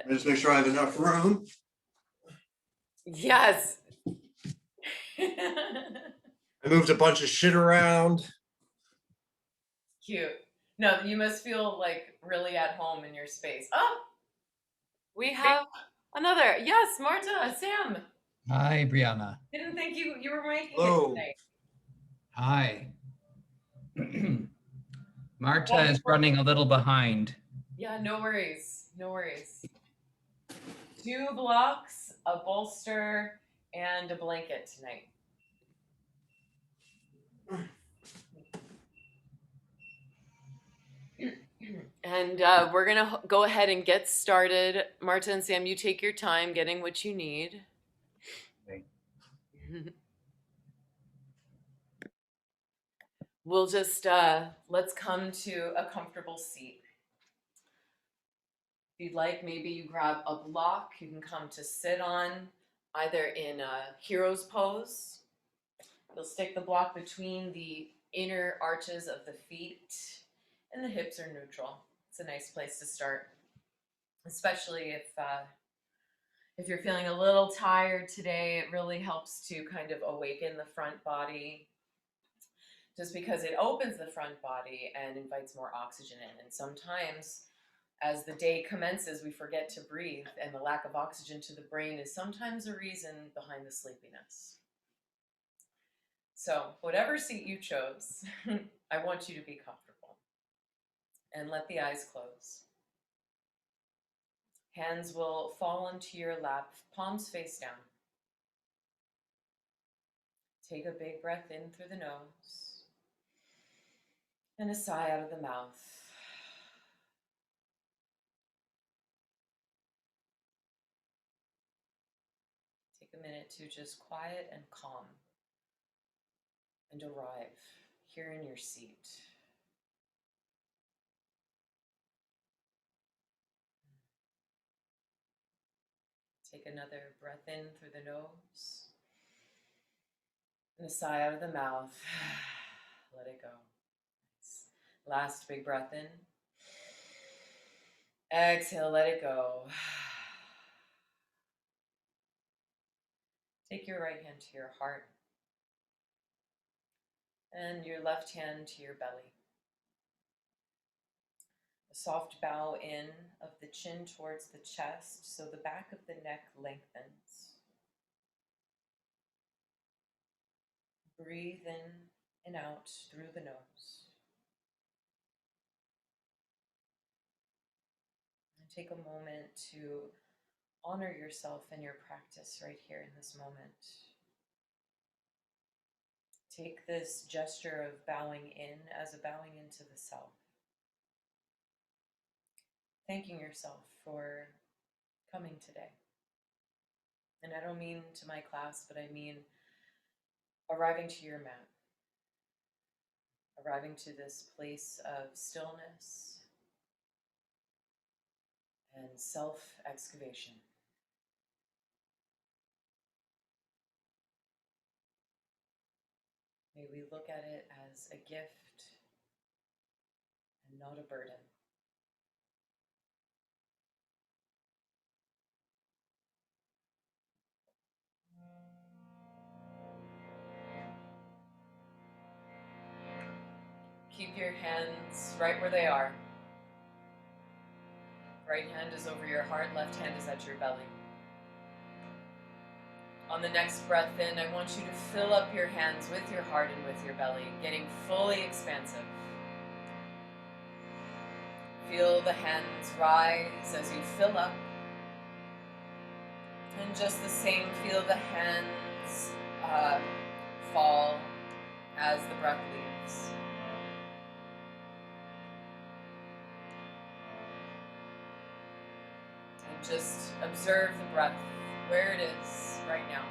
Just make sure I have enough room. Yes. I moved a bunch of shit around. Cute. No, you must feel like really at home in your space. Oh, we have another. Yes, Marta, Sam. Hi, Brianna. Didn't think you were making Hello. it tonight. Hi. Marta is running a little behind. Yeah, no worries. No worries. 2 blocks, a bolster, and a blanket tonight. And we're going to go ahead and get started. Marta and Sam, you take your time getting what you need. Okay. We'll just, let's come to a comfortable seat. If you'd like, maybe you grab a block you can come to sit on, either in a hero's pose. You'll stick the block between the inner arches of the feet, and the hips are neutral. It's a nice place to start, especially if you're feeling a little tired today. It really helps to kind of awaken the front body, just because it opens the front body and invites more oxygen in. And sometimes as the day commences, we forget to breathe, and the lack of oxygen to the brain is sometimes a reason behind the sleepiness. So whatever seat you chose, I want you to be comfortable, and let the eyes close. Hands will fall onto your lap, palms face down. Take a big breath in through the nose and a sigh out of the mouth. Take a minute to just quiet and calm and arrive here in your seat. Take another breath in through the nose and a sigh out of the mouth. Let it go. Nice. Last big breath in. Exhale, let it go. Take your right hand to your heart and your left hand to your belly. A soft bow in of the chin towards the chest, so the back of the neck lengthens. Breathe in and out through the nose. And take a moment to honor yourself and your practice right here in this moment. Take this gesture of bowing in as a bowing into the self. Thanking yourself for coming today. And I don't mean to my class, but I mean arriving to your mat. Arriving to this place of stillness and self-excavation. May we look at it as a gift and not a burden. Keep your hands right where they are. Right hand is over your heart, left hand is at your belly. On the next breath in, I want you to fill up your hands with your heart and with your belly, getting fully expansive. Feel the hands rise as you fill up. And just the same, feel the hands fall as the breath leaves. And just observe the breath, where it is right now.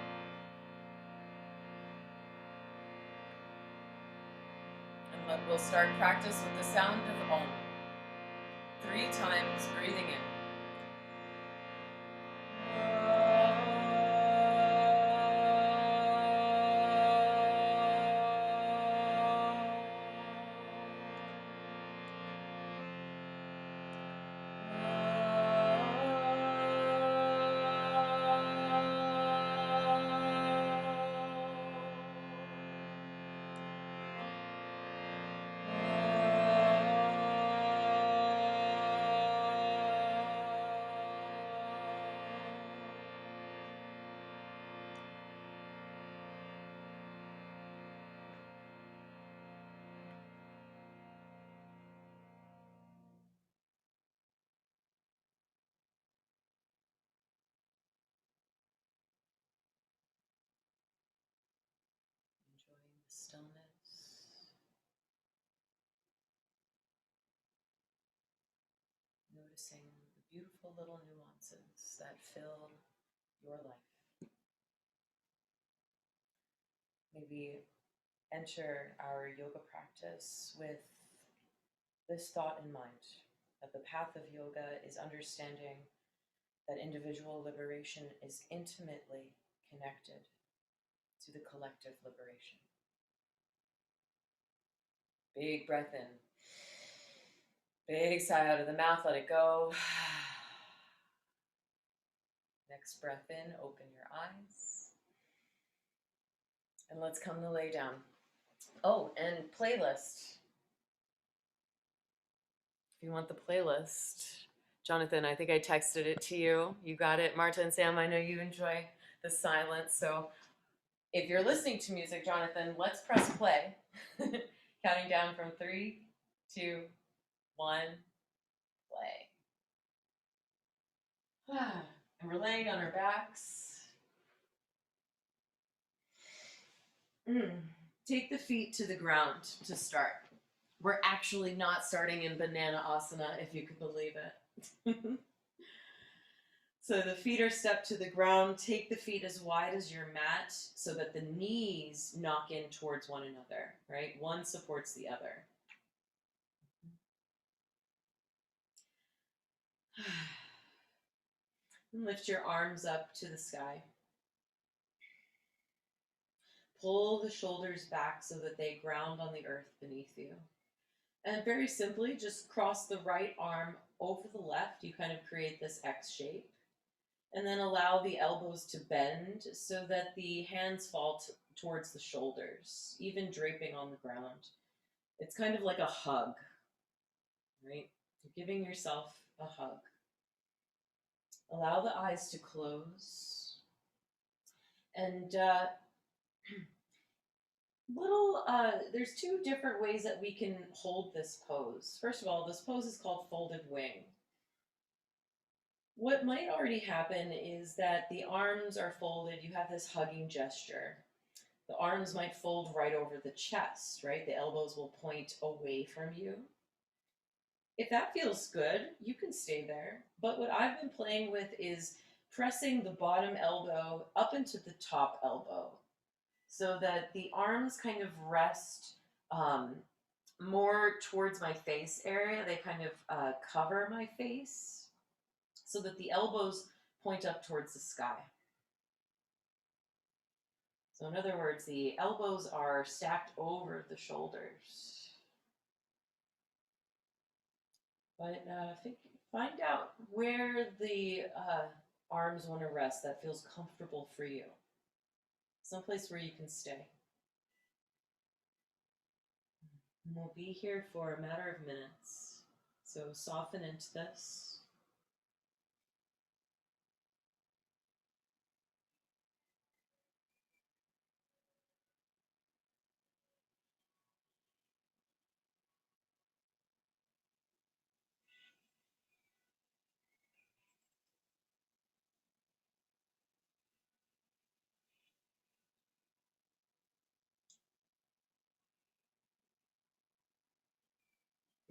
And we'll start practice with the sound of Om. 3 times breathing in. Noticing the beautiful little nuances that fill your life. Maybe enter our yoga practice with this thought in mind, that the path of yoga is understanding that individual liberation is intimately connected to the collective liberation. Big breath in. Big sigh out of the mouth, let it go. Next breath in, open your eyes. And let's come to lay down. Oh, and playlist. If you want the playlist, Jonathan, I think I texted it to you. You got it. Marta and Sam, I know you enjoy the silence. So if you're listening to music, Jonathan, let's press play. Counting down from 3, 2, 1, play. And we're laying on our backs. Take the feet to the ground to start. We're actually not starting in banana asana, if you could believe it. So the feet are stepped to the ground. Take the feet as wide as your mat so that the knees knock in towards one another, right? One supports the other. And lift your arms up to the sky. Pull the shoulders back so that they ground on the earth beneath you. And very simply, just cross the right arm over the left. You kind of create this X shape. And then allow the elbows to bend so that the hands fall towards the shoulders, even draping on the ground. It's kind of like a hug, right? You're giving yourself a hug. Allow the eyes to close. And there's 2 different ways that we can hold this pose. First of all, this pose is called folded wing. What might already happen is that the arms are folded, you have this hugging gesture. The arms might fold right over the chest, right? The elbows will point away from you. If that feels good, you can stay there. But what I've been playing with is pressing the bottom elbow up into the top elbow so that the arms kind of rest more towards my face area. They kind of cover my face so that the elbows point up towards the sky. So in other words, the elbows are stacked over the shoulders. But find out where the arms want to rest that feels comfortable for you. Someplace where you can stay. And we'll be here for a matter of minutes. So soften into this.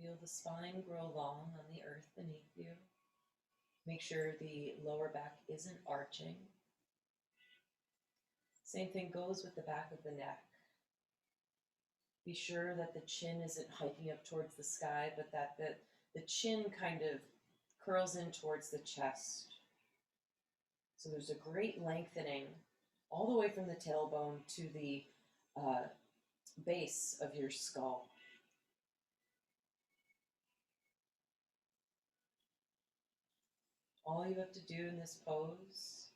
Feel the spine grow long on the earth beneath you. Make sure the lower back isn't arching. Same thing goes with the back of the neck. Be sure that the chin isn't hiking up towards the sky, but that the chin kind of curls in towards the chest. So there's a great lengthening all the way from the tailbone to the base of your skull. All you have to do in this pose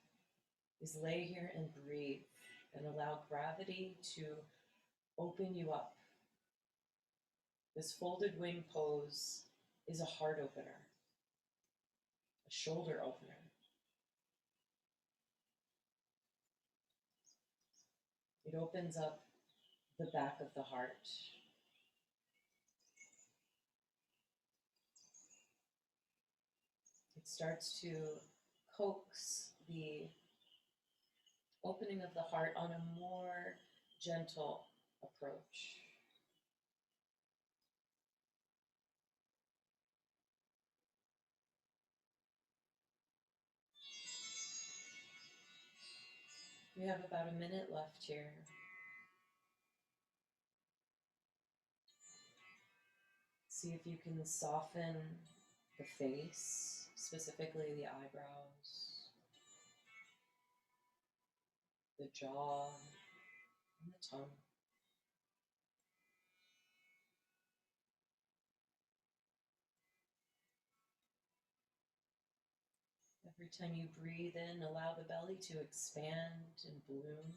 is lay here and breathe and allow gravity to open you up. This folded wing pose is a heart opener, a shoulder opener. It opens up the back of the heart. It starts to coax the opening of the heart on a more gentle approach. We have about a minute left here. See if you can soften the face, specifically the eyebrows, the jaw, and the tongue. Every time you breathe in, allow the belly to expand and bloom.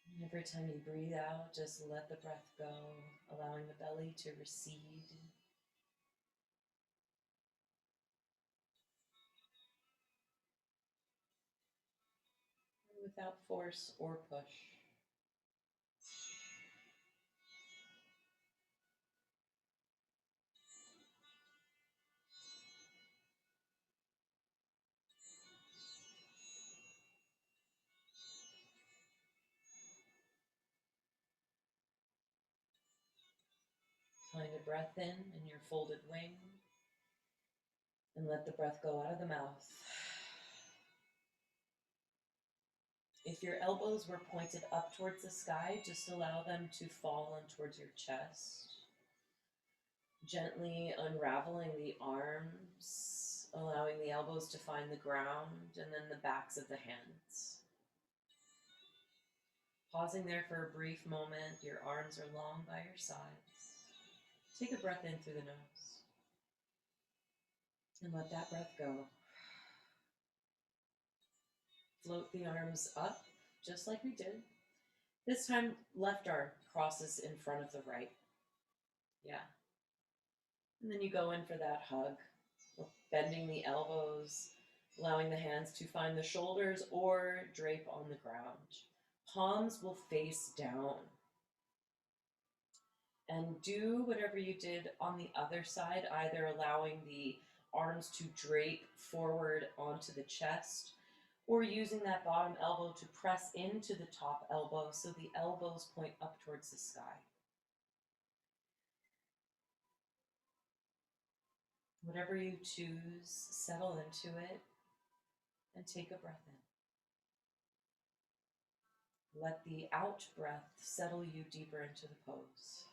And every time you breathe out, just let the breath go, allowing the belly to recede. Without force or push. Find a breath in your folded wing, and let the breath go out of the mouth. If your elbows were pointed up towards the sky, just allow them to fall in towards your chest. Gently unraveling the arms, allowing the elbows to find the ground, and then the backs of the hands. Pausing there for a brief moment, your arms are long by your sides. Take a breath in through the nose. And let that breath go. Float the arms up, just like we did. This time, left arm crosses in front of the right. Yeah. And then you go in for that hug, bending the elbows, allowing the hands to find the shoulders or drape on the ground. Palms will face down. And do whatever you did on the other side, either allowing the arms to drape forward onto the chest or using that bottom elbow to press into the top elbow so the elbows point up towards the sky. Whatever you choose, settle into it and take a breath in. Let the out breath settle you deeper into the pose.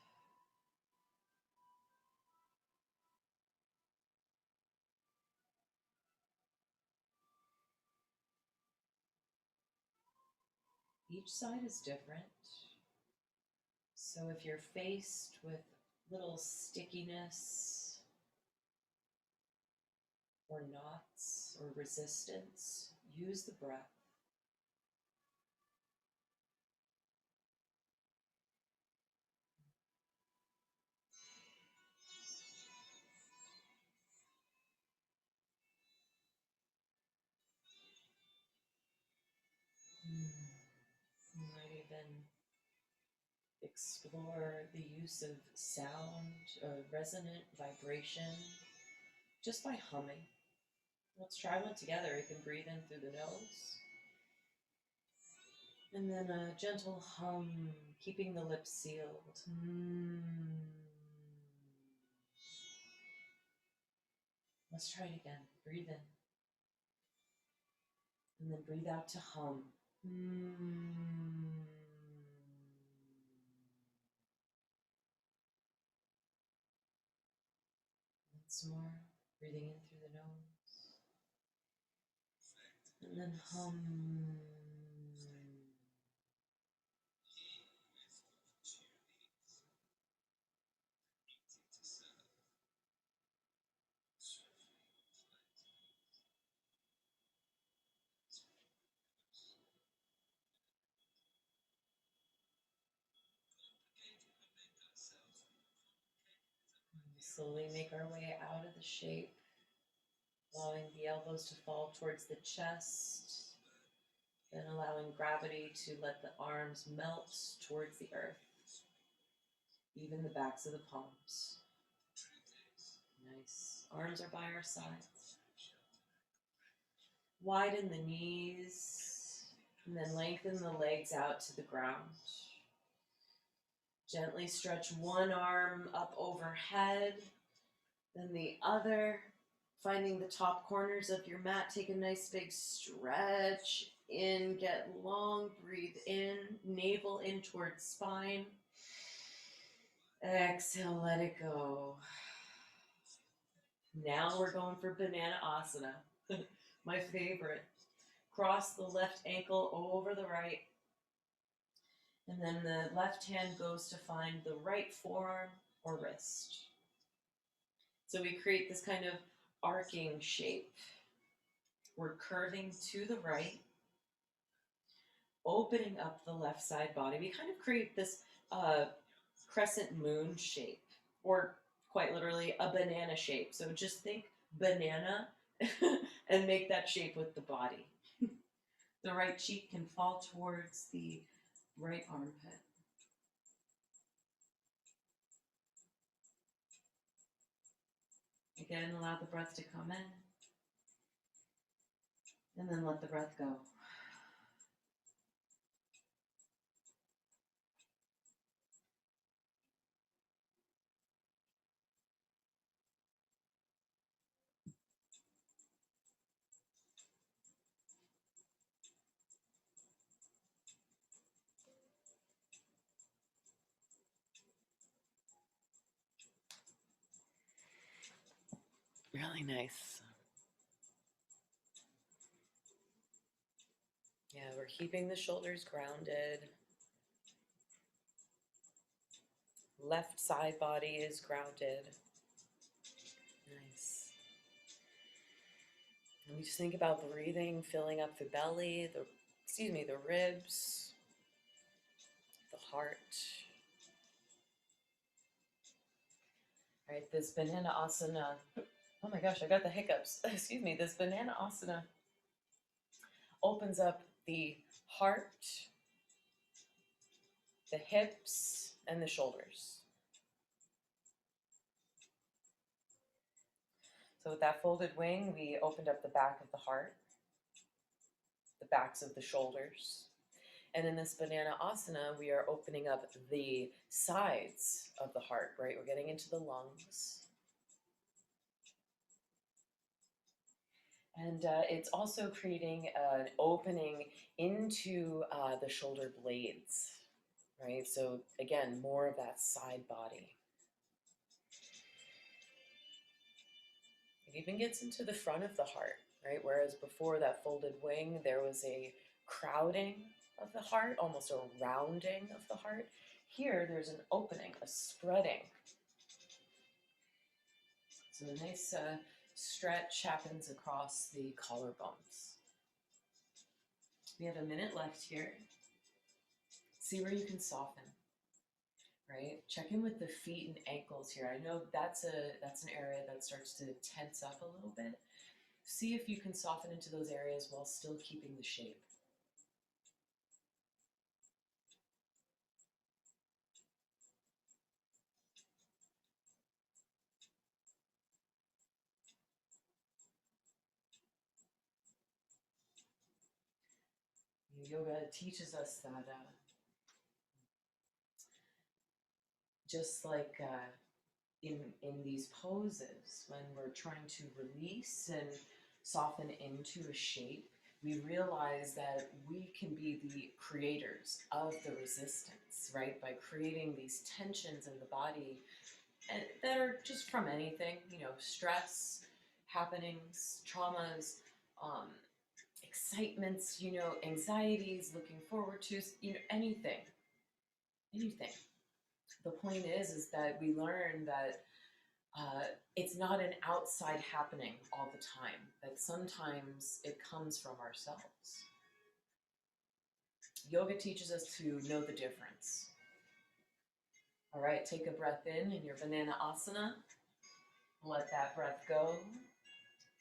Each side is different. So if you're faced with little stickiness or knots or resistance, use the breath. You might even explore the use of sound, resonant vibration, just by humming. Let's try one together. You can breathe in through the nose. And then a gentle hum, keeping the lips sealed. Let's try it again. Breathe in. And then breathe out to hum. Once more, breathing in through the nose. And then hum. Slowly make our way out of the shape, allowing the elbows to fall towards the chest, then allowing gravity to let the arms melt towards the earth, even the backs of the palms. Nice. Arms are by our sides. Widen the knees, and then lengthen the legs out to the ground. Gently stretch one arm up overhead, then the other. Finding the top corners of your mat, take a nice big stretch in, get long, breathe in, navel in towards spine. Exhale, let it go. Now we're going for banana asana, my favorite. Cross the left ankle over the right. And then the left hand goes to find the right forearm or wrist. So we create this kind of arcing shape. We're curving to the right, opening up the left side body. We kind of create this crescent moon shape, or quite literally a banana shape. So just think banana and make that shape with the body. The right cheek can fall towards the right armpit. Again, allow the breath to come in, and then let the breath go. Really nice. Yeah, we're keeping the shoulders grounded. Left side body is grounded. Nice. And we just think about breathing, filling up the belly, the ribs, the heart. All right, this banana asana. Oh my gosh, I got the hiccups. Excuse me. This banana asana opens up the heart, the hips, and the shoulders. So with that folded wing, we opened up the back of the heart, the backs of the shoulders. And in this banana asana, we are opening up the sides of the heart, right? We're getting into the lungs. And it's also creating an opening into the shoulder blades, right? So again, more of that side body. It even gets into the front of the heart, right? Whereas before that folded wing, there was a crowding of the heart, almost a rounding of the heart. Here, there's an opening, a spreading. So a nice stretch happens across the collarbones. We have a minute left here. See where you can soften, right? Check in with the feet and ankles here. I know that's an area that starts to tense up a little bit. See if you can soften into those areas while still keeping the shape. Yoga teaches us that just like in these poses, when we're trying to release and soften into a shape, we realize that we can be the creators of the resistance, right? By creating these tensions in the body and that are just from anything, stress, happenings, traumas, excitements, anxieties, looking forward to, anything. The point is that we learn that it's not an outside happening all the time, that sometimes it comes from ourselves. Yoga teaches us to know the difference. All right, take a breath in your banana asana. Let that breath go.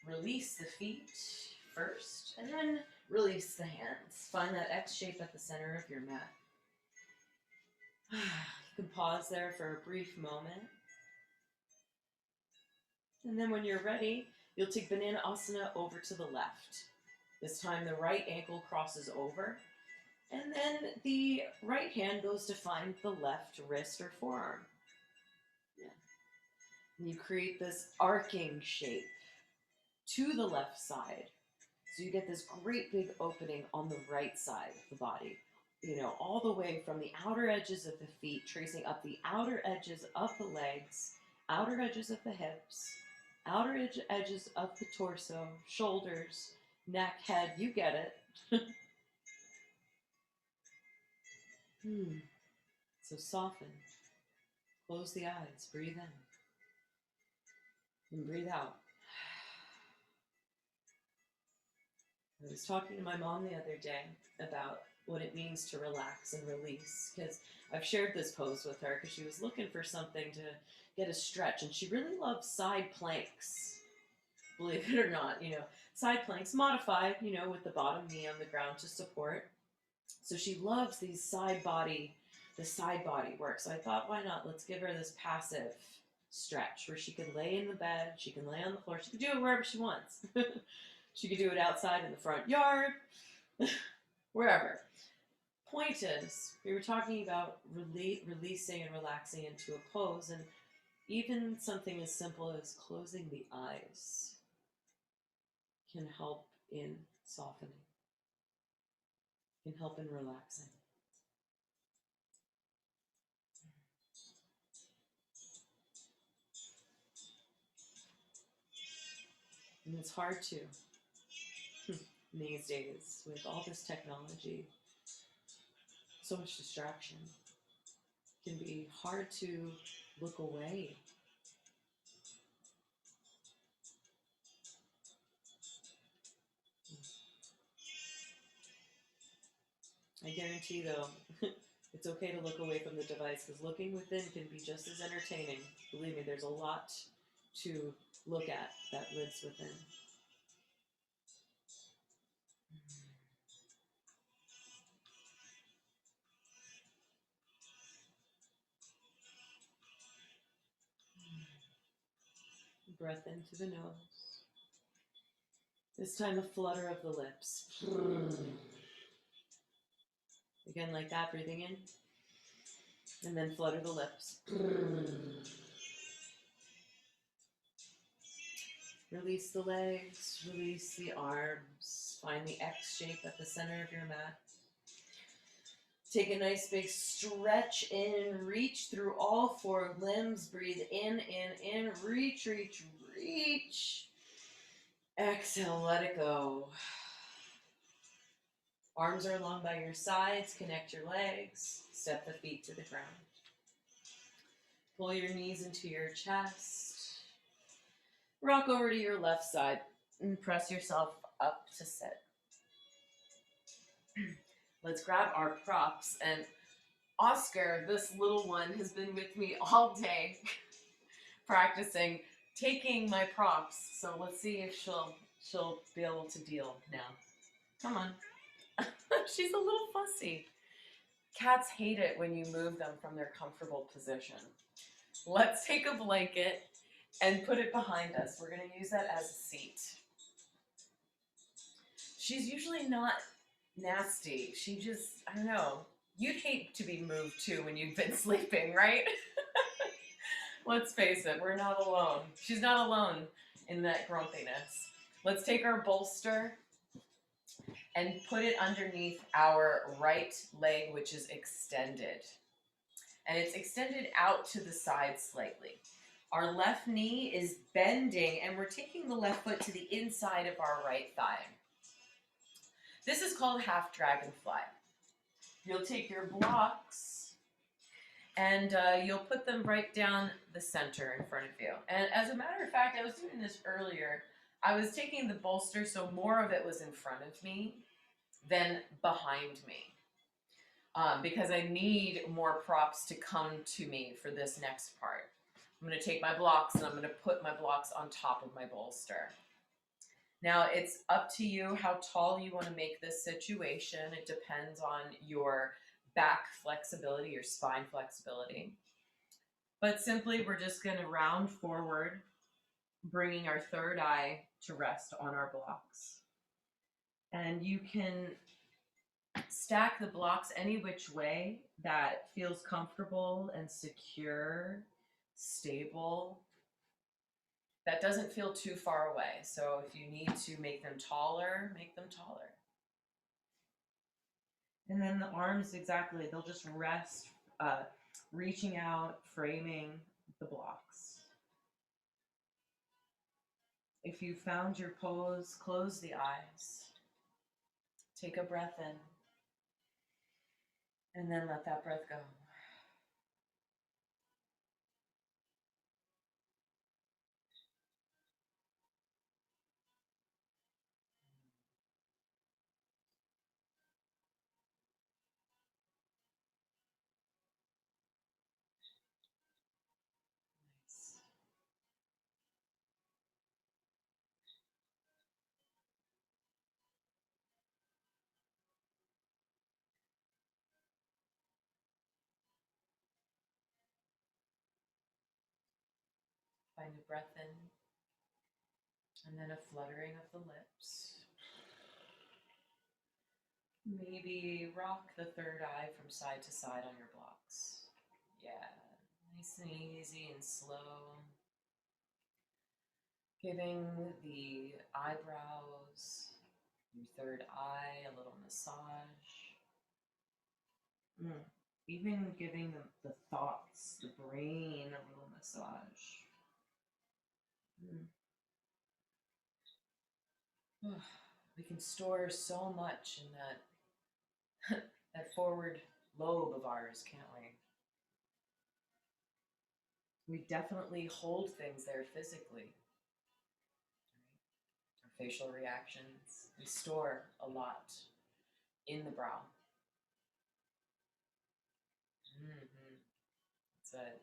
Release the feet first, and then release the hands. Find that X shape at the center of your mat. You can pause there for a brief moment. And then when you're ready, you'll take banana asana over to the left. This time the right ankle crosses over, and then the right hand goes to find the left wrist or forearm. Yeah. And you create this arcing shape. to the left side. So you get this great big opening on the right side of the body, you know, all the way from the outer edges of the feet, tracing up the outer edges of the legs, outer edges of the hips, edges of the torso, shoulders, neck, head, you get it. So soften, close the eyes, breathe in, and breathe out. I was talking to my mom the other day about what it means to relax and release, because I've shared this pose with her because she was looking for something to get a stretch, and she really loves side planks, believe it or not, you know, side planks modified, you know, with the bottom knee on the ground to support. So she loves the side body work. So I thought, why not? Let's give her this passive stretch where she can lay in the bed, she can lay on the floor, she can do it wherever she wants. She could do it outside in the front yard, wherever. Point is, we were talking about releasing and relaxing into a pose, and even something as simple as closing the eyes can help in softening, can help in relaxing. And it's hard to, these days, with all this technology, so much distraction. It can be hard to look away. I guarantee, though, it's okay to look away from the device, because looking within can be just as entertaining. Believe me, there's a lot to look at that lives within. Breath into the nose. This time a flutter of the lips. Again, like that, breathing in. And then flutter the lips. Release the legs, release the arms. Find the X shape at the center of your mat. Take a nice big stretch in, reach through all four limbs. Breathe in, reach, reach, reach. Exhale, let it go. Arms are along by your sides, connect your legs, step the feet to the ground. Pull your knees into your chest. Rock over to your left side and press yourself up to sit. Let's grab our props, and Oscar, this little one, has been with me all day practicing taking my props. So let's see if she'll be able to deal now. Come on. She's a little fussy. Cats hate it when you move them from their comfortable position. Let's take a blanket and put it behind us. We're going to use that as a seat. She's usually not nasty. She just, I don't know. You'd hate to be moved too when you've been sleeping, right? Let's face it, we're not alone. She's not alone in that grumpiness. Let's take our bolster and put it underneath our right leg, which is extended. And it's extended out to the side slightly. Our left knee is bending, and we're taking the left foot to the inside of our right thigh. This is called half dragonfly. You'll take your blocks and you'll put them right down the center in front of you. And as a matter of fact, I was doing this earlier. I was taking the bolster so more of it was in front of me than behind me. Because I need more props to come to me for this next part. I'm going to take my blocks and I'm going to put my blocks on top of my bolster. Now, it's up to you how tall you want to make this situation. It depends on your back flexibility, your spine flexibility. But simply, we're just going to round forward, bringing our third eye to rest on our blocks. And you can stack the blocks any which way that feels comfortable and secure, stable. that doesn't feel too far away. So if you need to make them taller, make them taller. And then the arms, exactly, they'll just rest, reaching out, framing the blocks. If you found your pose, close the eyes. Take a breath in. And then let that breath go. Nice. Find a breath in, and then a fluttering of the lips. Maybe rock the third eye from side to side on your blocks. Yeah, nice and easy and slow. Giving the eyebrows, your third eye, a little massage. Even giving the thoughts, the brain, a little massage. We can store so much in that that forward lobe of ours, can't we? We definitely hold things there physically. Our facial reactions. We store a lot in the brow. That's it.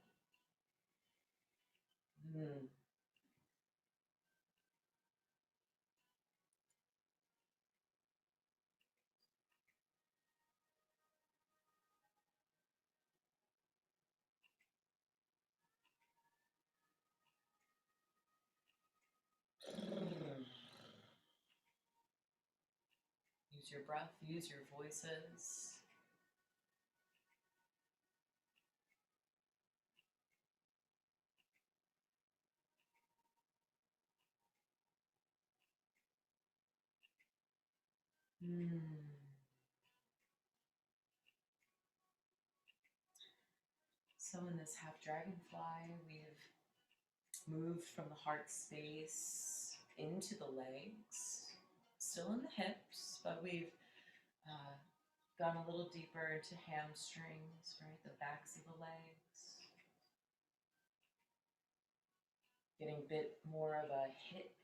Use your breath, use your voices. So in this half dragonfly, we've moved from the heart space into the legs, still in the hips, but we've gone a little deeper into hamstrings, right? The backs of the legs. Getting a bit more of a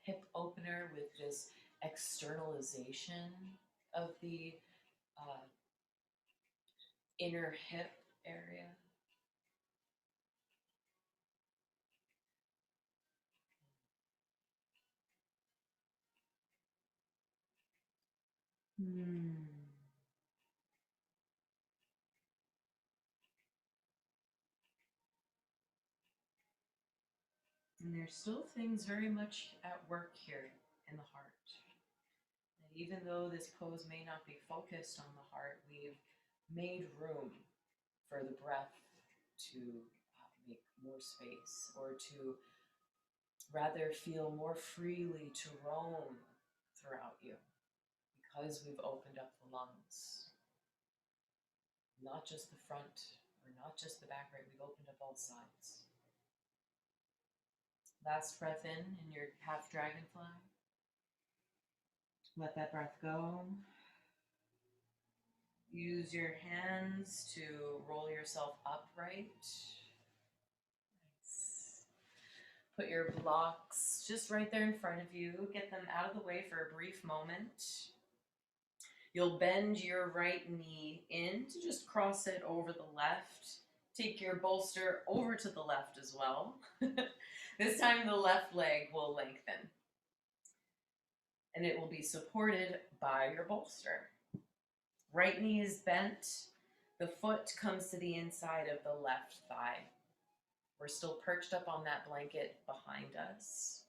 hip opener with this externalization of the inner hip area. And there's still things very much at work here in the heart. And even though this pose may not be focused on the heart, we've made room for the breath to make more space, or to rather feel more freely to roam throughout you, because we've opened up the lungs. Not just the front, or not just the back, right? We've opened up all sides. Last breath in your half dragonfly. Let that breath go. Use your hands to roll yourself upright. Nice. Put your blocks just right there in front of you. Get them out of the way for a brief moment. You'll bend your right knee in to just cross it over the left. Take your bolster over to the left as well. This time the left leg will lengthen. And it will be supported by your bolster. Right knee is bent. The foot comes to the inside of the left thigh. We're still perched up on that blanket behind us.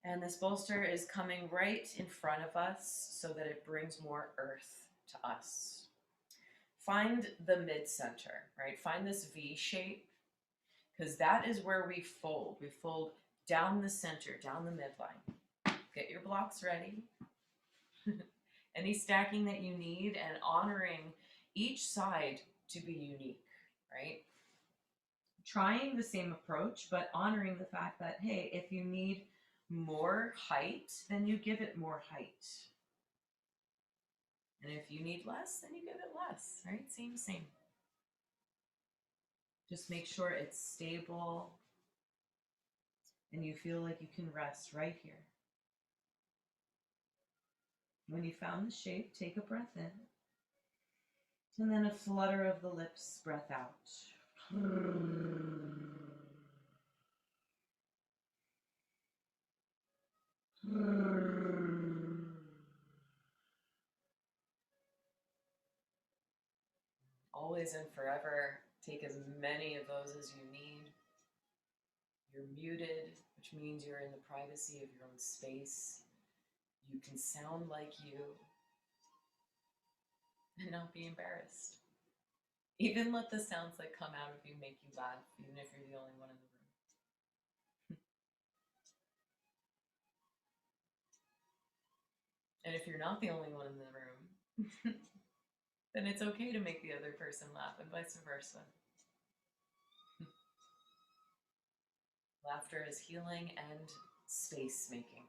And this bolster is coming right in front of us so that it brings more earth to us. Find the mid-center, right? Find this V shape, because that is where we fold. We fold down the center, down the midline. Get your blocks ready. Any stacking that you need, and honoring each side to be unique, right? Trying the same approach, but honoring the fact that, hey, if you need more height, then you give it more height. And if you need less, then you give it less, right? Same. Just make sure it's stable and you feel like you can rest right here. When you found the shape, take a breath in. And then a flutter of the lips, breath out. Always and forever, take as many of those as you need. You're muted, which means you're in the privacy of your own space. You can sound like you and not be embarrassed. Even let the sounds that come out of you make you laugh, even if you're the only one in the room. And if you're not the only one in the room, then it's okay to make the other person laugh, and vice versa. Laughter is healing and space making.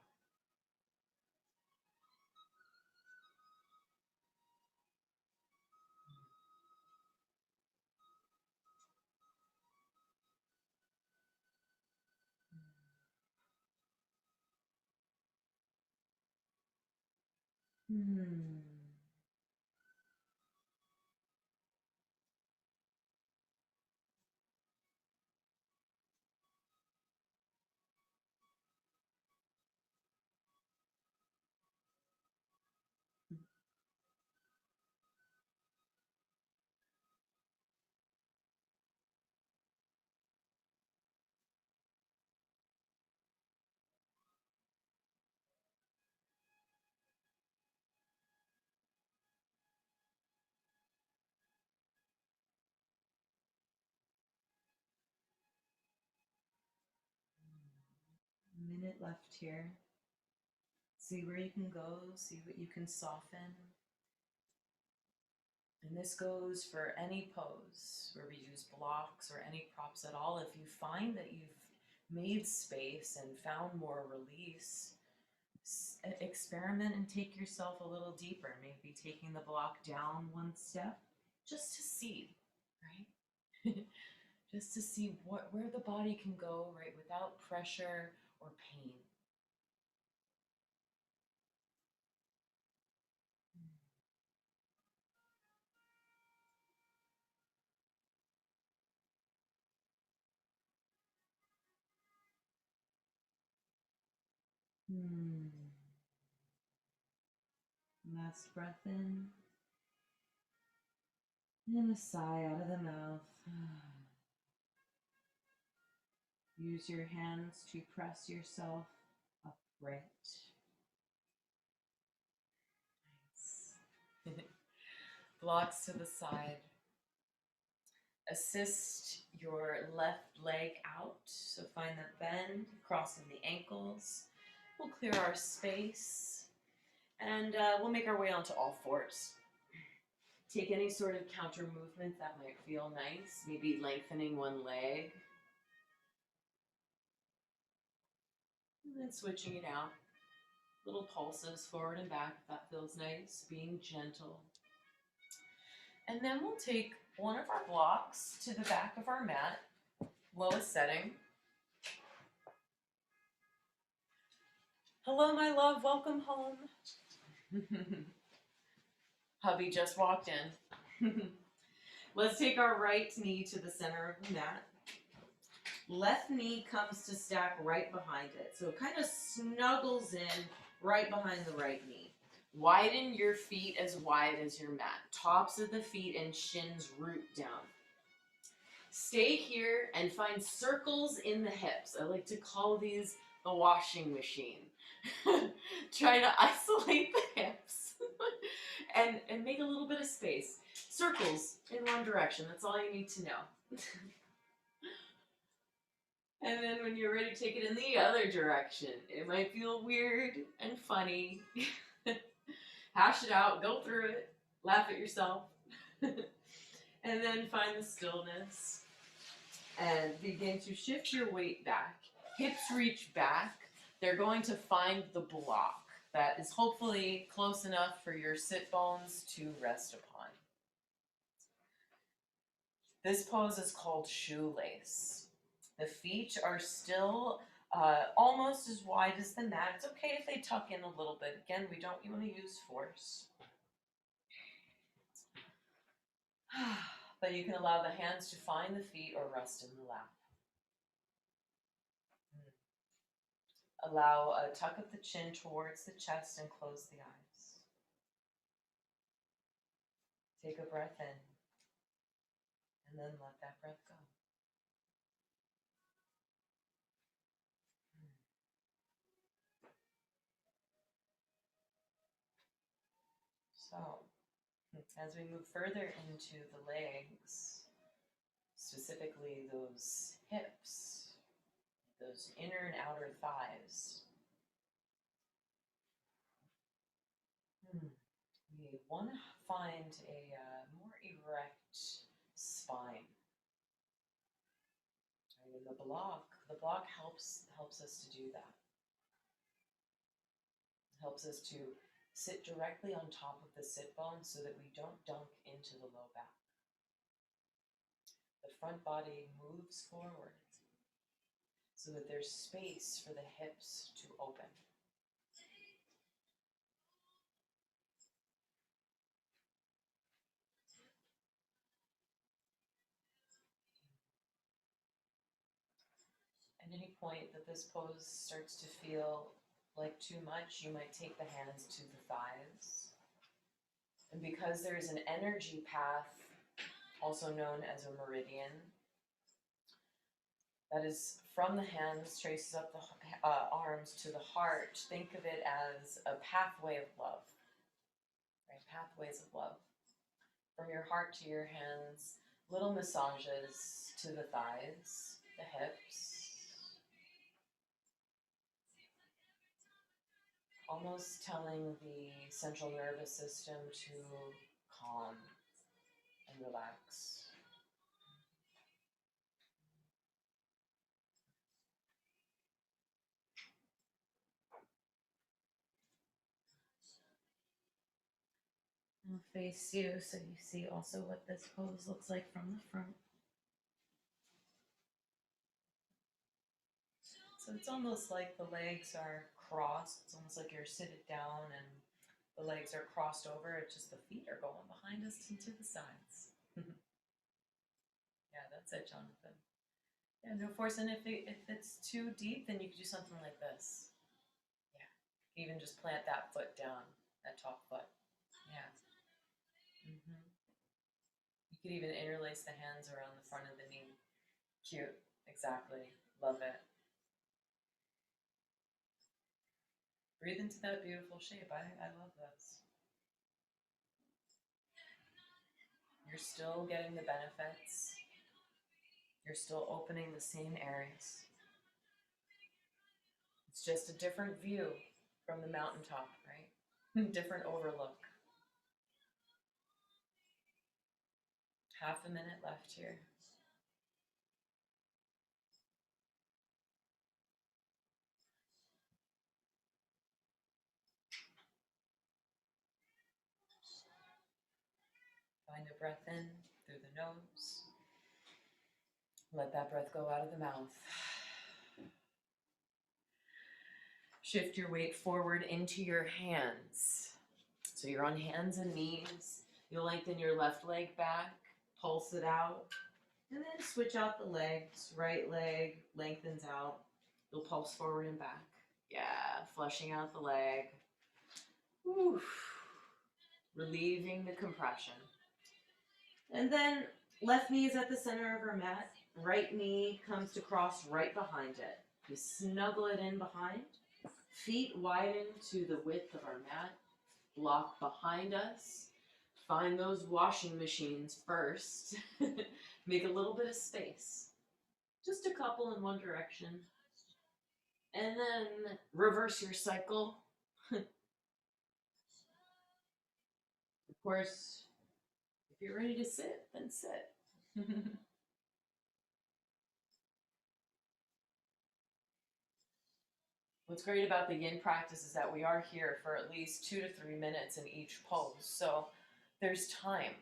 A minute left here. See where you can go, see what you can soften. And this goes for any pose where we use blocks or any props at all. If you find that you've made space and found more release, experiment and take yourself a little deeper. Maybe taking the block down one step just to see, right? Just to see where the body can go, right, without pressure or pain. Last breath in. And a sigh out of the mouth. Use your hands to press yourself upright. Nice. Blocks to the side. Assist your left leg out. So find that bend, crossing the ankles. We'll clear our space. And we'll make our way onto all fours. Take any sort of counter movement that might feel nice. Maybe lengthening one leg. And then switching it out. Little pulses forward and back if that feels nice. Being gentle. And then we'll take one of our blocks to the back of our mat. Lowest setting. Hello, my love. Welcome home. Hubby just walked in. Let's take our right knee to the center of the mat. Left knee comes to stack right behind it. So it kind of snuggles in right behind the right knee. Widen your feet as wide as your mat. Tops of the feet and shins root down. Stay here and find circles in the hips. I like to call these the washing machine. Try to isolate the hips and make a little bit of space. Circles in one direction. That's all you need to know. And then when you're ready, take it in the other direction. It might feel weird and funny. Hash it out, go through it, laugh at yourself. And then find the stillness and begin to shift your weight back. Hips reach back. They're going to find the block that is hopefully close enough for your sit bones to rest upon. This pose is called shoelace. The feet are still almost as wide as the mat. It's okay if they tuck in a little bit. Again, we don't want to use force. But you can allow the hands to find the feet or rest in the lap. Allow a tuck of the chin towards the chest and close the eyes. Take a breath in and then let that breath go. So, as we move further into the legs, specifically those hips, those inner and outer thighs, we want to find a more erect spine. And the block helps us to do that. It helps us to sit directly on top of the sit bone so that we don't dunk into the low back. The front body moves forward so that there's space for the hips to open. At any point that this pose starts to feel like too much, you might take the hands to the thighs. And because there is an energy path, also known as a meridian, that is from the hands, traces up the arms to the heart. Think of it as a pathway of love, right? Pathways of love. From your heart to your hands, little massages to the thighs, the hips. Almost telling the central nervous system to calm and relax. I'll face you so you see also what this pose looks like from the front. So it's almost like the legs are crossed. It's almost like you're seated down and the legs are crossed over. It's just the feet are going behind us and to the sides. Yeah, that's it, Jonathan. Yeah, no force. And if it's too deep, then you could do something like this. Yeah, even just plant that foot down, that top foot. Yeah. You could even interlace the hands around the front of the knee. Cute. Exactly. Love it. Breathe into that beautiful shape. I love this. You're still getting the benefits. You're still opening the same areas. It's just a different view from the mountaintop, right? Different overlook. Half a minute left here. Find a breath in through the nose. Let that breath go out of the mouth. Shift your weight forward into your hands. So you're on hands and knees. You'll lengthen your left leg back, pulse it out, and then switch out the legs. Right leg lengthens out. You'll pulse forward and back. Yeah, flushing out the leg. Whew. Relieving the compression. And then left knee is at the center of our mat. Right knee comes to cross right behind it. You snuggle it in behind. Feet widen to the width of our mat. Block behind us. Find those washing machines first. Make a little bit of space. Just a couple in one direction. And then reverse your cycle. Of course, if you're ready to sit, then sit. What's great about the yin practice is that we are here for at least 2 to 3 minutes in each pose. So there's time,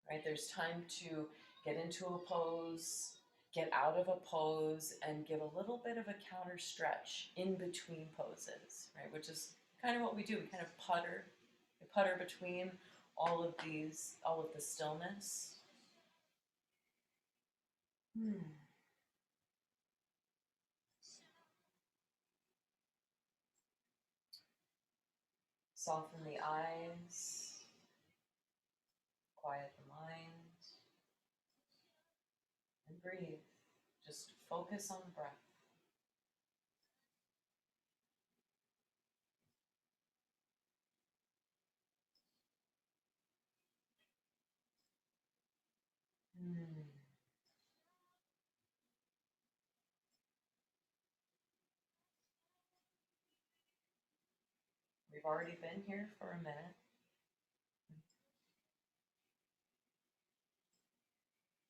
right? There's time to get into a pose, get out of a pose, and get a little bit of a counter stretch in between poses, right? Which is kind of what we do. We kind of putter. We putter between all of the stillness. Soften the eyes, quiet the mind, and breathe. Just focus on the breath. We've already been here for a minute.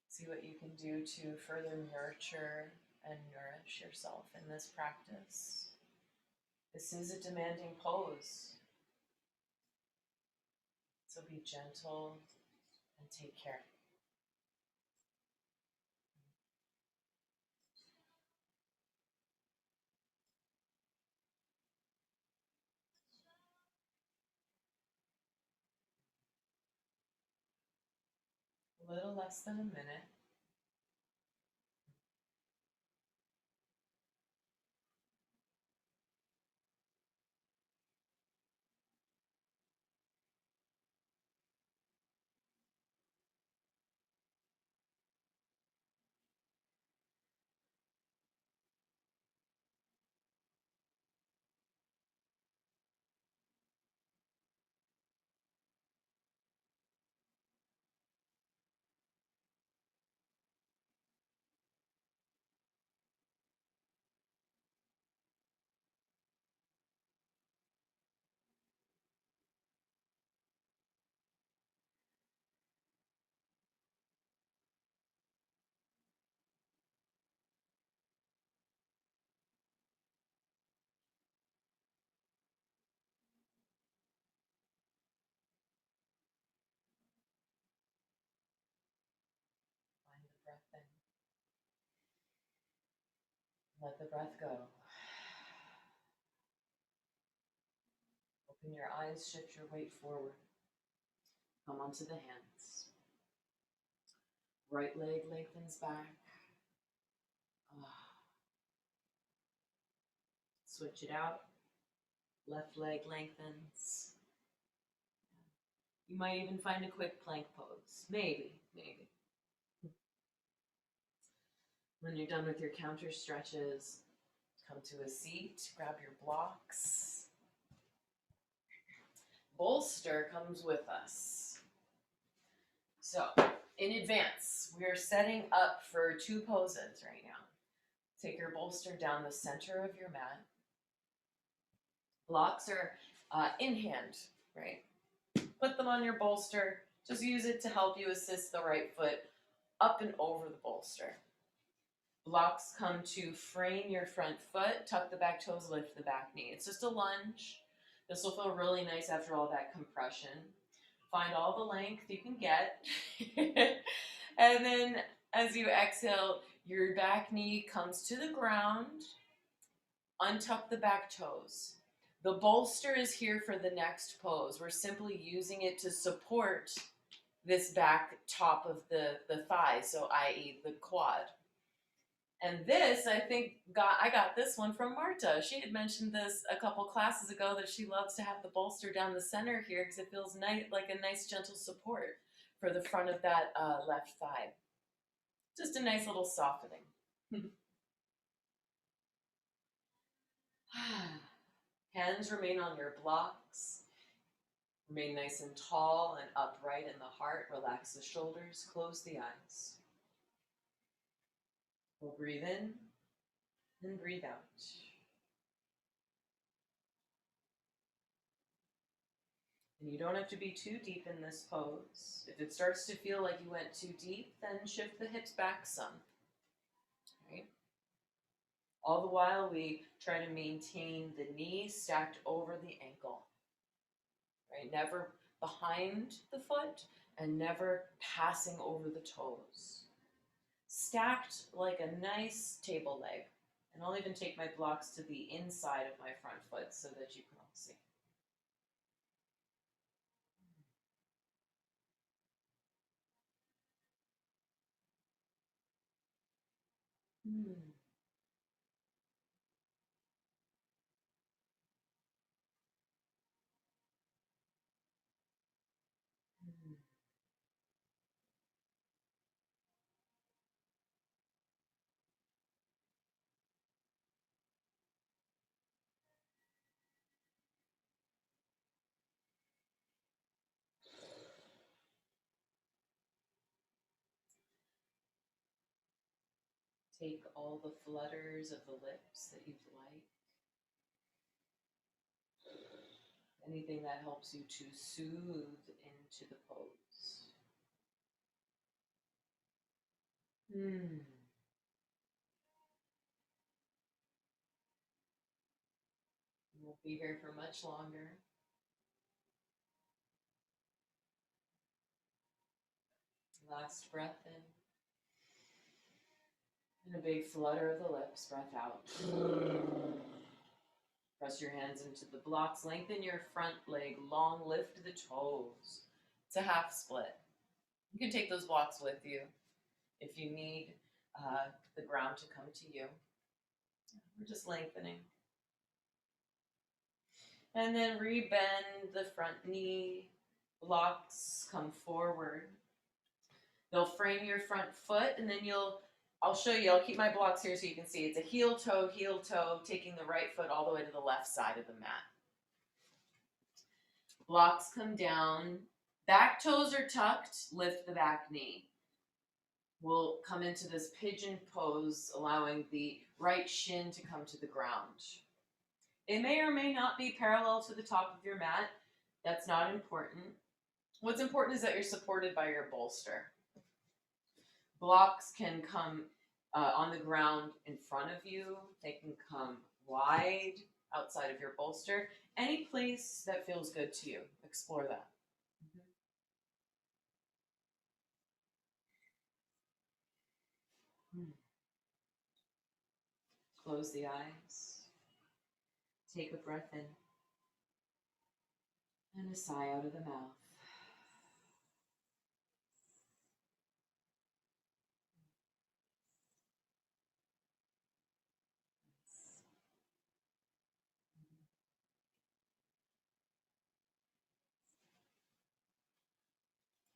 See what you can do to further nurture and nourish yourself in this practice. This is a demanding pose, so be gentle and take care. A little less than a minute. Find the breath in. Let the breath go. Open your eyes, shift your weight forward. Come onto the hands. Right leg lengthens back. Switch it out. Left leg lengthens. You might even find a quick plank pose. Maybe. When you're done with your counter stretches, come to a seat, grab your blocks. Bolster comes with us. So, in advance, we are setting up for 2 poses right now. Take your bolster down the center of your mat. Blocks are in hand, right? Put them on your bolster. Just use it to help you assist the right foot up and over the bolster. Blocks come to frame your front foot, tuck the back toes, lift the back knee. It's just a lunge. This will feel really nice after all that compression. Find all the length you can get. And then as you exhale, your back knee comes to the ground. Untuck the back toes. The bolster is here for the next pose. We're simply using it to support this back top of the thigh, so i.e. the quad. And this, I think, I got this one from Marta. She had mentioned this a couple classes ago that she loves to have the bolster down the center here because it feels like a nice gentle support for the front of that left thigh. Just a nice little softening. Hands remain on your blocks. Remain nice and tall and upright in the heart. Relax the shoulders, close the eyes. We'll breathe in and breathe out. And you don't have to be too deep in this pose. If it starts to feel like you went too deep, then shift the hips back some. Right? All the while, we try to maintain the knee stacked over the ankle. Right? Never behind the foot and never passing over the toes. Stacked like a nice table leg. And I'll even take my blocks to the inside of my front foot so that you can all see. Hmm. Hmm. Take all the flutters of the lips that you'd like. Anything that helps you to soothe into the pose. We won't be here for much longer. Last breath in. And a big flutter of the lips, breath out. Press your hands into the blocks, lengthen your front leg long, lift the toes. It's a half split. You can take those blocks with you if you need the ground to come to you. We're just lengthening. And then rebend the front knee, blocks come forward. They'll frame your front foot, and then I'll show you, I'll keep my blocks here so you can see. It's a heel, toe, taking the right foot all the way to the left side of the mat. Blocks come down, back toes are tucked, lift the back knee. We'll come into this pigeon pose, allowing the right shin to come to the ground. It may or may not be parallel to the top of your mat. That's not important. What's important is that you're supported by your bolster. Blocks can come on the ground in front of you. They can come wide outside of your bolster. Any place that feels good to you, explore that. Close the eyes. Take a breath in. And a sigh out of the mouth.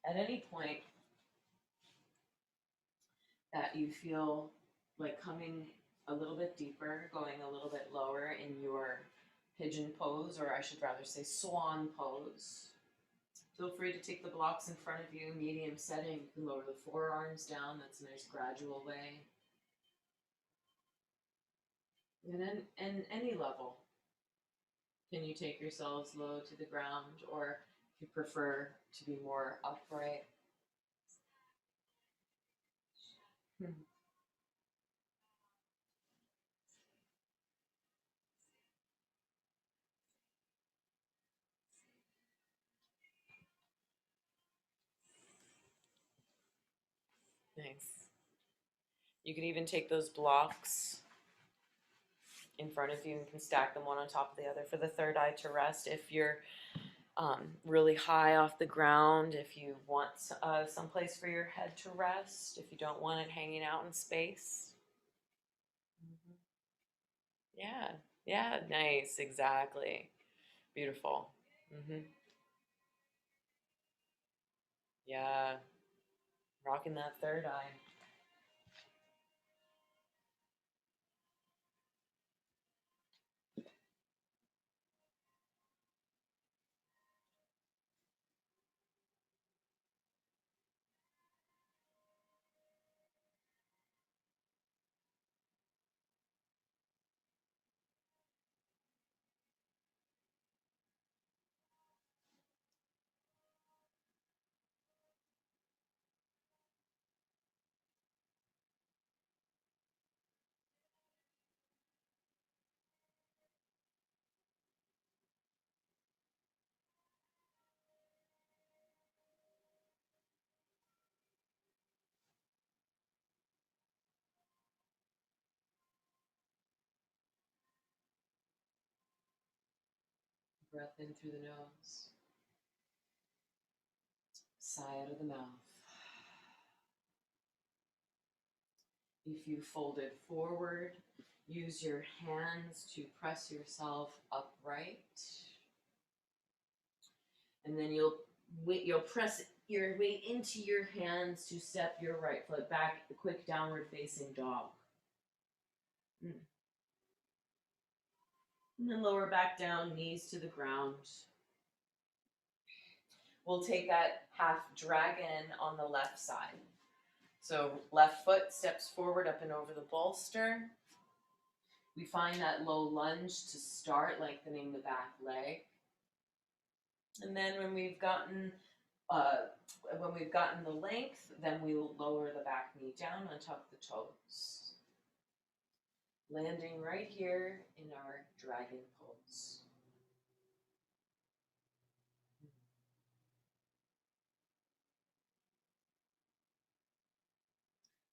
At any point that you feel like coming a little bit deeper, going a little bit lower in your pigeon pose, or I should rather say swan pose, feel free to take the blocks in front of you, medium setting. You can lower the forearms down. That's a nice gradual way. And then, in any level, can you take yourselves low to the ground, or if you prefer to be more upright? Nice. You can even take those blocks in front of you and can stack them one on top of the other for the third eye to rest. If you're really high off the ground, if you want some place for your head to rest, if you don't want it hanging out in space. Yeah, yeah, nice, exactly. Beautiful. Yeah, rocking that third eye. Breath in through the nose. Sigh out of the mouth. If you folded forward, use your hands to press yourself upright. And then you'll press your weight into your hands to step your right foot back, a quick downward facing dog. And then lower back down, knees to the ground. We'll take that half dragon on the left side. So left foot steps forward up and over the bolster. We find that low lunge to start, lengthening the back leg. And then when we've gotten the length, then we'll lower the back knee down on top of the toes. Landing right here in our dragon pose.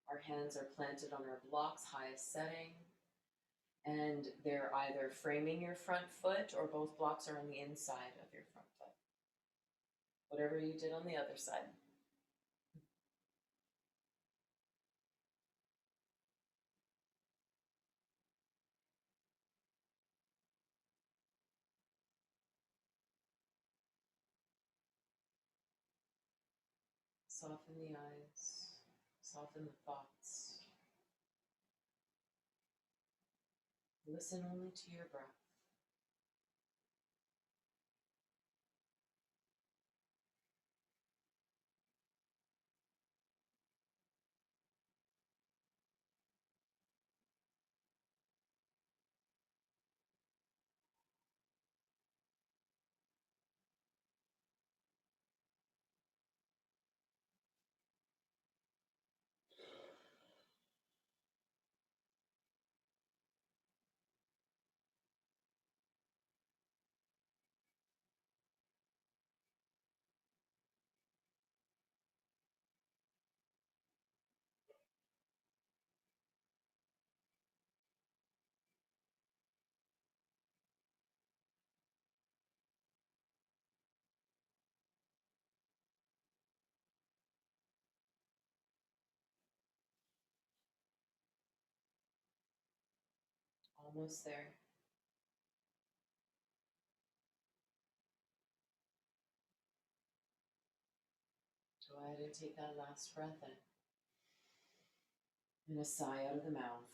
Our hands are planted on our blocks, highest setting, and they're either framing your front foot or both blocks are on the inside of your front foot. Whatever you did on the other side. Soften the eyes, soften the thoughts. Listen only to your breath. Almost there. Go ahead and take that last breath in. And a sigh out of the mouth.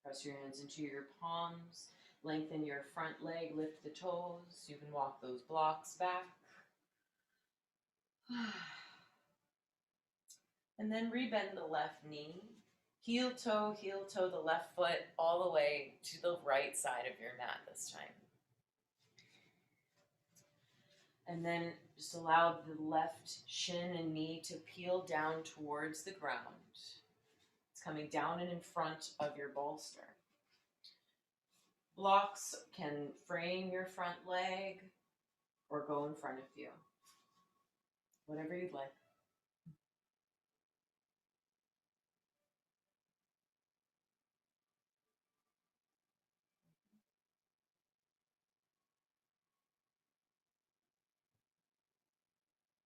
Press your hands into your palms. Lengthen your front leg, lift the toes. You can walk those blocks back. And then rebend the left knee. Heel toe, the left foot all the way to the right side of your mat this time. And then just allow the left shin and knee to peel down towards the ground. It's coming down and in front of your bolster. Blocks can frame your front leg or go in front of you. Whatever you'd like.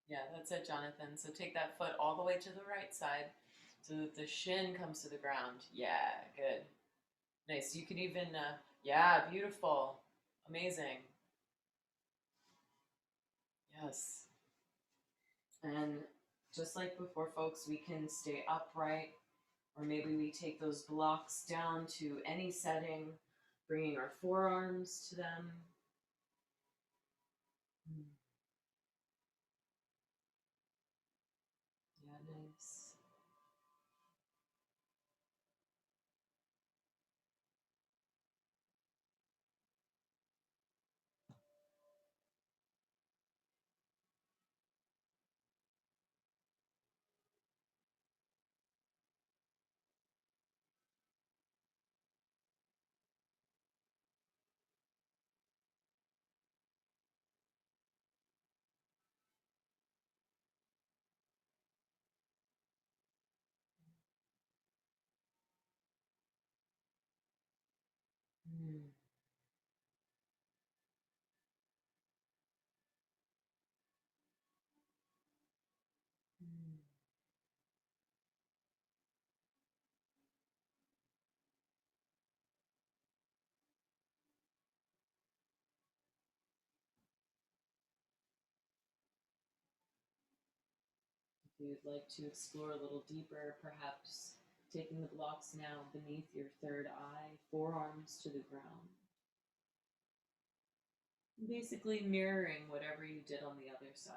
Yeah, that's it, Jonathan. So take that foot all the way to the right side so that the shin comes to the ground. Yeah, good. Nice. You could even, yeah, beautiful. Amazing. Yes. And just like before, folks, we can stay upright, or maybe we take those blocks down to any setting, bringing our forearms to them. Yeah, nice. If you'd like to explore a little deeper, perhaps taking the blocks now beneath your third eye, forearms to the ground. Basically mirroring whatever you did on the other side.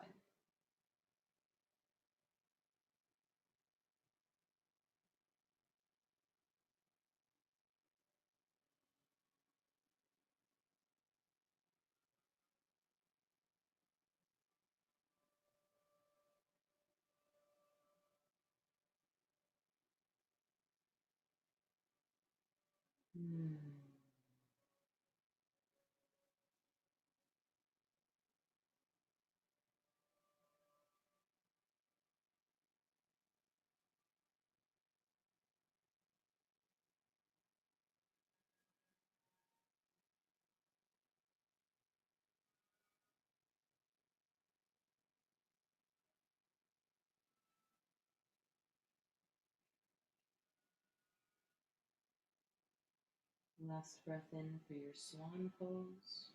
Last breath in for your swan pose.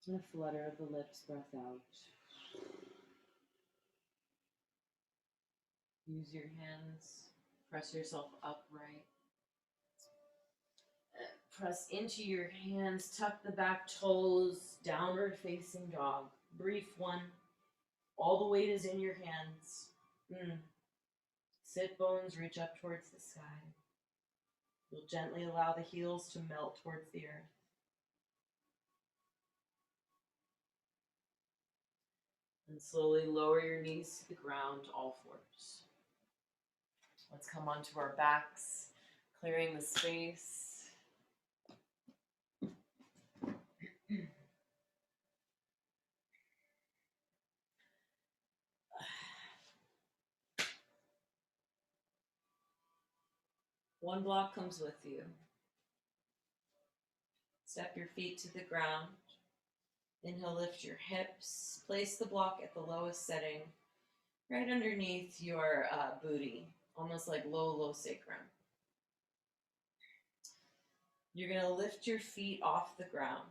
And a flutter of the lips, breath out. Use your hands. Press yourself upright. Press into your hands. Tuck the back toes. Downward facing dog. Brief one. All the weight is in your hands. Sit bones reach up towards the sky. You'll gently allow the heels to melt towards the earth. And slowly lower your knees to the ground, all fours. Let's come onto our backs, clearing the space. One block comes with you. Step your feet to the ground. Inhale, lift your hips. Place the block at the lowest setting, right underneath your booty, almost like low sacrum. You're going to lift your feet off the ground,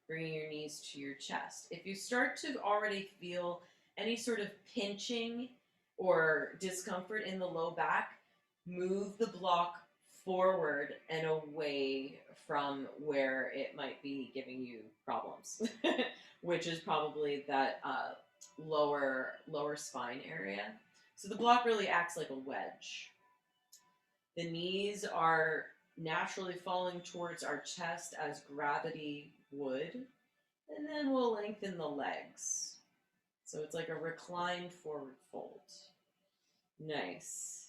bringing your knees to your chest. If you start to already feel any sort of pinching or discomfort in the low back, move the block forward and away from where it might be giving you problems, which is probably that lower spine area. So the block really acts like a wedge. The knees are naturally falling towards our chest as gravity would, and then we'll lengthen the legs. So it's like a reclined forward fold. Nice.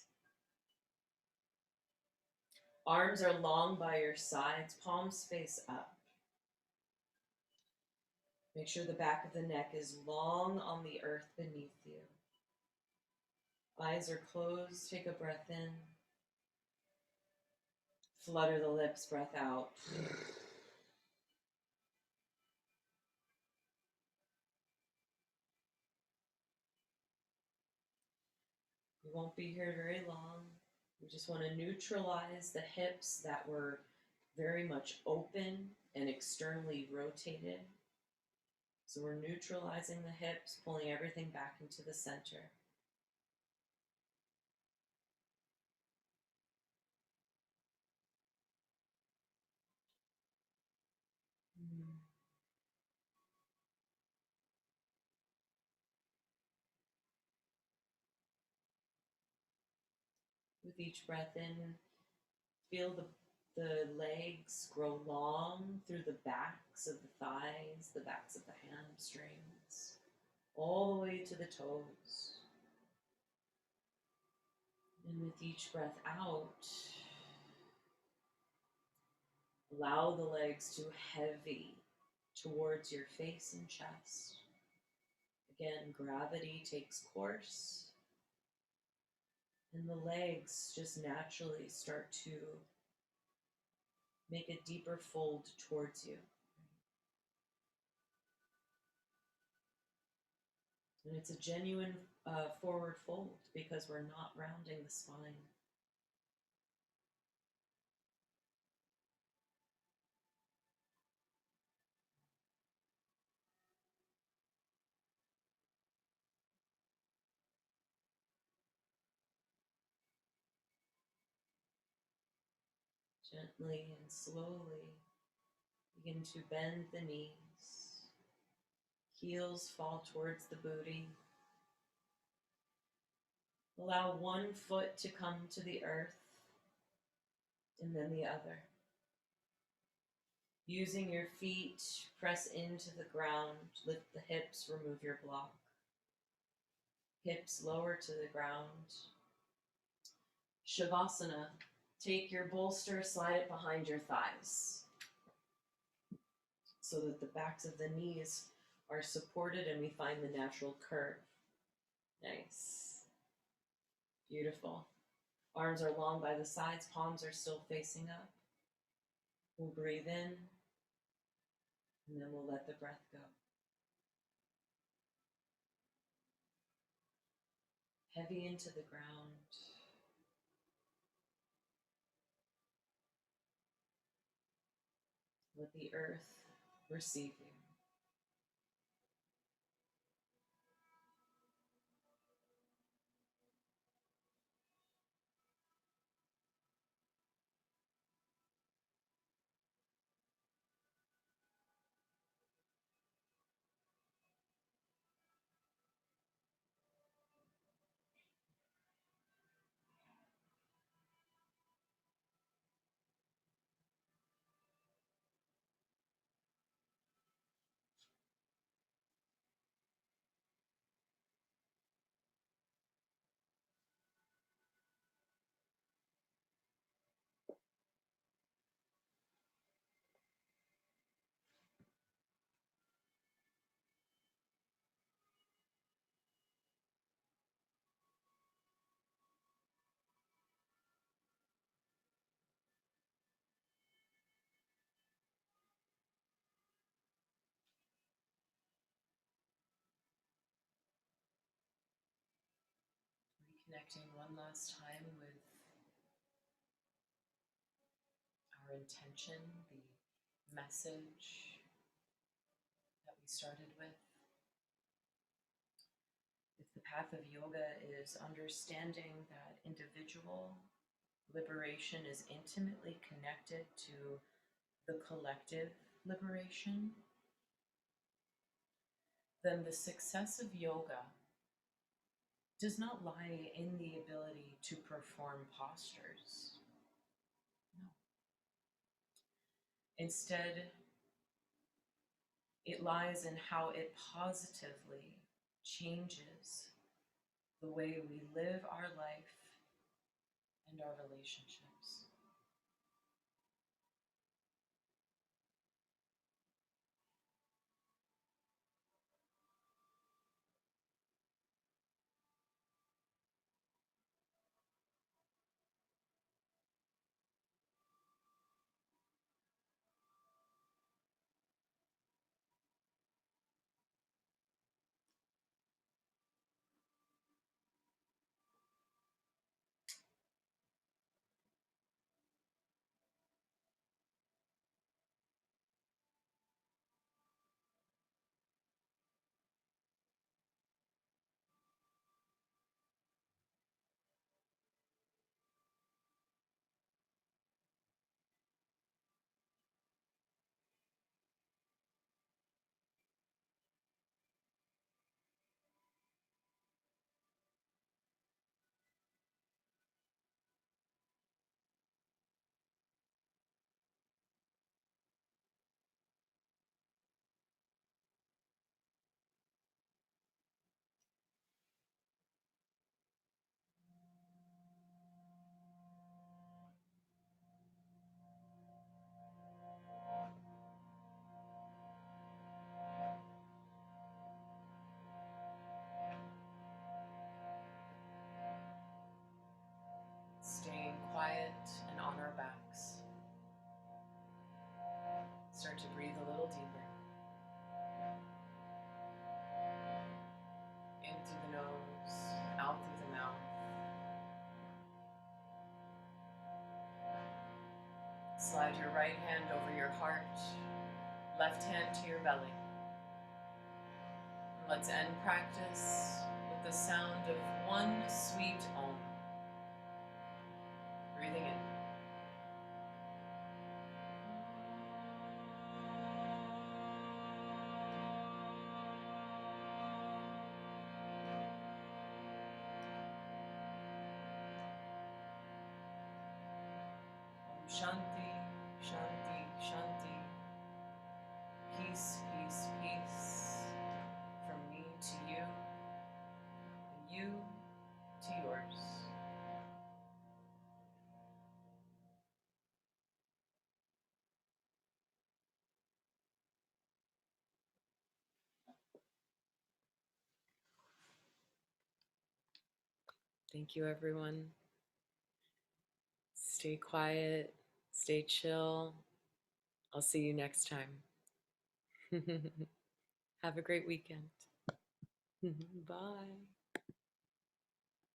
Arms are long by your sides, palms face up. Make sure the back of the neck is long on the earth beneath you. Eyes are closed, take a breath in. Flutter the lips, breath out. We won't be here very long. We just want to neutralize the hips that were very much open and externally rotated. So we're neutralizing the hips, pulling everything back into the center. With each breath in, feel the legs grow long through the backs of the thighs, the backs of the hamstrings, all the way to the toes. And with each breath out, allow the legs to heavy towards your face and chest. Again, gravity takes course, and the legs just naturally start to make a deeper fold towards you. And it's a genuine forward fold because we're not rounding the spine. Gently and slowly begin to bend the knees. Heels fall towards the booty. Allow one foot to come to the earth and then the other. Using your feet, press into the ground, lift the hips, remove your block. Hips lower to the ground. Shavasana, take your bolster, slide it behind your thighs so that the backs of the knees are supported and we find the natural curve. Nice. Beautiful. Arms are long by the sides, palms are still facing up. We'll breathe in, and then we'll let the breath go. Heavy into the ground. Let the earth receive you. Reconnecting one last time with our intention, the message that we started with. If the path of yoga is understanding that individual liberation is intimately connected to the collective liberation, then the success of yoga does not lie in the ability to perform postures. No. Instead, it lies in how it positively changes the way we live our life and our relationships. Staying quiet and on our backs. Start to breathe a little deeper. In through the nose, out through the mouth. Slide your right hand over your heart, left hand to your belly. Let's end practice with the sound of one sweet Om. Breathing in. Shanti, shanti, shanti. Peace, peace, peace. From me to you, and you to yours. Thank you, everyone. Stay quiet, stay chill. I'll see you next time. Have a great weekend. Bye.